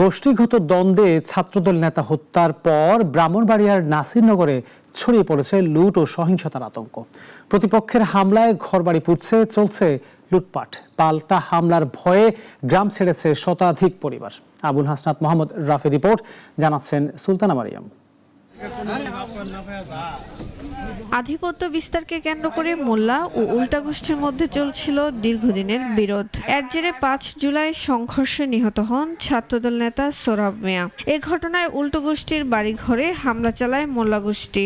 গোষ্ঠীগত দ্বন্দ্বে ছাত্রদল নেতা হত্যার পর ব্রাহ্মণবাড়িয়ার নাসিরনগরে ছড়িয়ে পড়েছে লুট ও সহিংসতার আতঙ্ক। প্রতিপক্ষের হামলায় ঘরবাড়ি পুড়ছে, চলছে লুটপাট। পাল্টা হামলার ভয়ে গ্রাম ছেড়েছে শতাধিক পরিবার। আবুল হাসনাত মোহাম্মদ রাফি রিপোর্ট, জানাচ্ছেন সুলতানা মারিয়াম। আধিপত্য বিস্তারকে কেন্দ্র করে মোল্লা ও উল্টা গোষ্ঠীর মধ্যে চলছিল দীর্ঘদিনের বিরোধ। এর জেরে ৫ জুলাই সংঘর্ষে নিহত হন ছাত্রদল নেতা সোহরাব মিয়া। এ ঘটনায় উল্টো গোষ্ঠীর বাড়িঘরে হামলা চালায় মোল্লা গোষ্ঠী।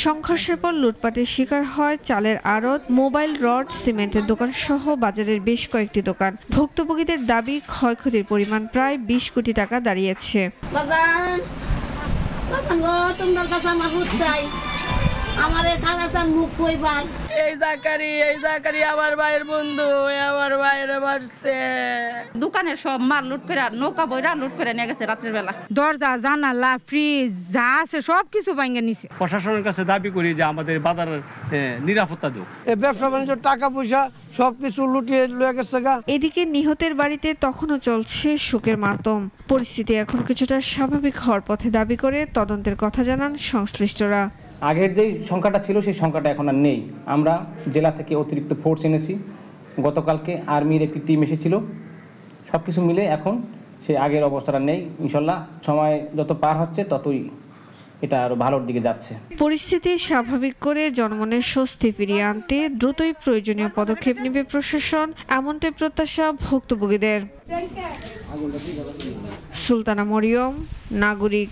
সংঘর্ষের পর লুটপাটের শিকার হয় চালের আড়ত, মোবাইল, রড, সিমেন্টের দোকান সহ বাজারের বেশ কয়েকটি দোকান। ভুক্তভোগীদের দাবি, ক্ষয়ক্ষতির পরিমাণ প্রায় ২০ কোটি টাকা দাঁড়িয়েছে। এই জাকারি আমার ভাইয়ের বন্ধু, আমার ভাইয়ের মারছে। দোকানের সব মাল লুট করে, নৌকা বইরা লুট করে নিয়ে গেছে রাতের বেলা। দরজা, জানালা, ফ্রিজ যা আছে সবকিছু ভাঙে নিছে। প্রশাসনের কাছে দাবি করি যে আমাদের বাজারের নিরাপত্তা দেব। ব্যবসা বাণিজ্য, টাকা পয়সা সবকিছু লুটিয়ে লয়ে গেছে গা। এদিকে নিহতের বাড়িতে তখনও চলছে শোকের মাতম। পরিস্থিতি এখন কিছুটা স্বাভাবিক হওয়ার পথে দাবি করে তদন্তের কথা জানান সংশ্লিষ্টরা। আগের যে সংখ্যাটা ছিল সেই সংখ্যাটা এখন আর নেই। আমরা জেলা থেকে অতিরিক্ত ফোর্স এনেছি। গতকালকে আর্মির একটি টিম এসেছিল। সব কিছু মিলে এখন সেই আগের অবস্থাটা নেই। ইনশাল্লাহ সময় যত পার হচ্ছে ততই এটা আরো ভালোর দিকে যাচ্ছে। পরিস্থিতি স্বাভাবিক করে জনমনের স্বস্তি ফিরিয়ে আনতে দ্রুতই প্রয়োজনীয় পদক্ষেপ নেবে প্রশাসন, এমনটাই প্রত্যাশা ভুক্তভোগীদের। সুলতানা মরিয়ম, নাগরিক।